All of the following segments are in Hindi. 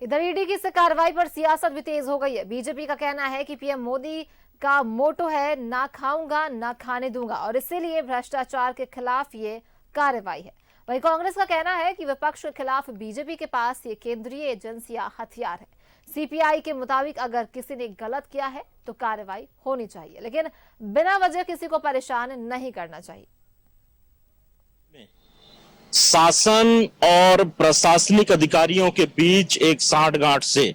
इधर ईडी की इस कार्रवाई पर सियासत भी तेज हो गई है। बीजेपी का कहना है कि पीएम मोदी का मोटो है ना खाऊंगा ना खाने दूंगा और इसीलिए भ्रष्टाचार के खिलाफ ये कार्रवाई है। वहीं कांग्रेस का कहना है कि विपक्ष के खिलाफ बीजेपी के पास ये केंद्रीय एजेंसियां हथियार है। सीपीआई के मुताबिक अगर किसी ने गलत किया है तो कार्रवाई होनी चाहिए, लेकिन बिना वजह किसी को परेशान नहीं करना चाहिए। शासन और प्रशासनिक अधिकारियों के बीच एक सांठगांठ से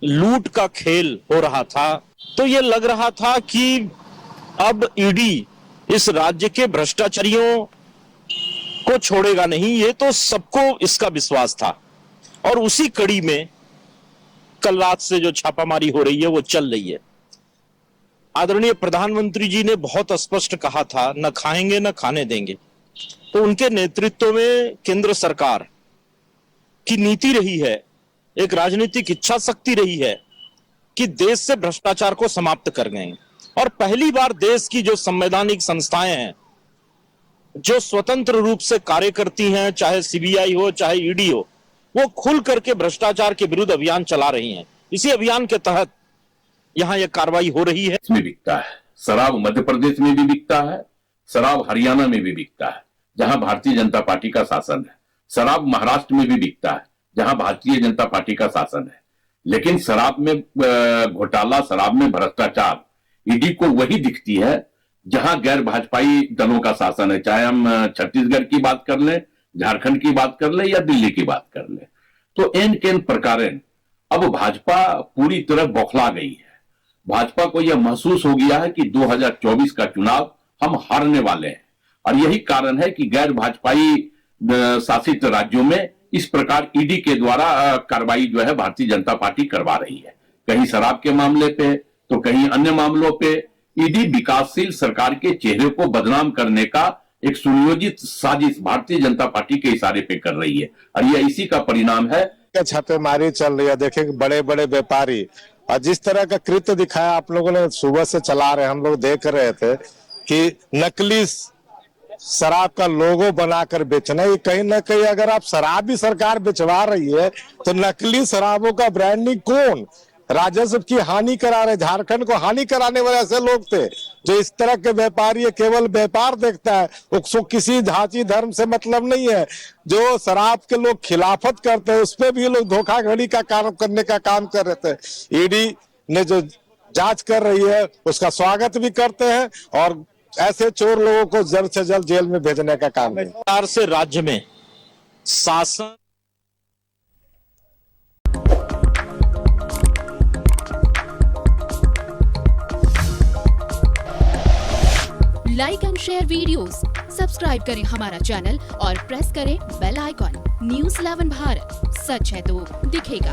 लूट का खेल हो रहा था, तो यह लग रहा था कि अब ईडी इस राज्य के भ्रष्टाचारियों को छोड़ेगा नहीं। ये तो सबको इसका विश्वास था और उसी कड़ी में कल रात से जो छापामारी हो रही है वो चल रही है। आदरणीय प्रधानमंत्री जी ने बहुत स्पष्ट कहा था, न खाएंगे न खाने देंगे। तो उनके नेतृत्व में केंद्र सरकार की नीति रही है, एक राजनीतिक इच्छा शक्ति रही है कि देश से भ्रष्टाचार को समाप्त कर गए। और पहली बार देश की जो संवैधानिक संस्थाएं हैं, जो स्वतंत्र रूप से कार्य करती हैं, चाहे सीबीआई हो चाहे ईडी हो, वो खुल करके भ्रष्टाचार के विरुद्ध अभियान चला रही हैं। इसी अभियान के तहत यहां यह कार्रवाई हो रही है। इसमें बिकता है शराब, मध्य प्रदेश में भी बिकता है, शराब हरियाणा में भी बिकता है जहां भारतीय जनता पार्टी का शासन है, शराब महाराष्ट्र में भी बिकता है जहां भारतीय जनता पार्टी का शासन है। लेकिन शराब में घोटाला, शराब में भ्रष्टाचार ईडी को वही दिखती है जहां गैर भाजपाई दलों का शासन है, चाहे हम छत्तीसगढ़ की बात कर लें, झारखंड की बात कर लें या दिल्ली की बात कर लें। तो एन केन प्रकारेण अब भाजपा पूरी तरह बौखला गई है। भाजपा को यह महसूस हो गया है कि 2024 का चुनाव हम हारने वाले हैं और यही कारण है कि गैर भाजपाई शासित राज्यों में इस प्रकार ईडी के द्वारा कार्रवाई जो है भारतीय जनता पार्टी करवा रही है। कहीं शराब के मामले पे तो कहीं अन्य मामलों पे ईडी विकासशील सरकार के चेहरे को बदनाम करने का एक सुनियोजित साजिश भारतीय जनता पार्टी के इशारे पे कर रही है और यह इसी का परिणाम है। छापेमारी चल रही है, देखें बड़े बड़े व्यापारी और जिस तरह का कृत्य दिखाया आप लोगों ने सुबह से चला रहे, हम लोग देख रहे थे कि नकली शराब का लोगो बनाकर बेचना। ये कहीं ना कहीं अगर आप शराब भी सरकार बेचवा रही है तो नकली शराबों का ब्रांडिंग कौन, राजस्व की हानि करा रहे, झारखंड को हानि कराने वाले ऐसे लोग थे जो इस तरह के व्यापारी केवल व्यापार देखता है, उसको किसी जाति धर्म से मतलब नहीं है। जो शराब के लोग खिलाफत करते हैं उस पर भी लोग धोखाधड़ी का काम करने का काम कर रहे थे। ईडी ने जो जांच कर रही है उसका स्वागत भी करते हैं और ऐसे चोर लोगों को जल्द से जल्द जेल में भेजने का काम है। से राज्य में शासन like and share videos, subscribe करें हमारा चैनल और प्रेस करें बेल आइकॉन। न्यूज़ 11 भारत, सच है तो दिखेगा।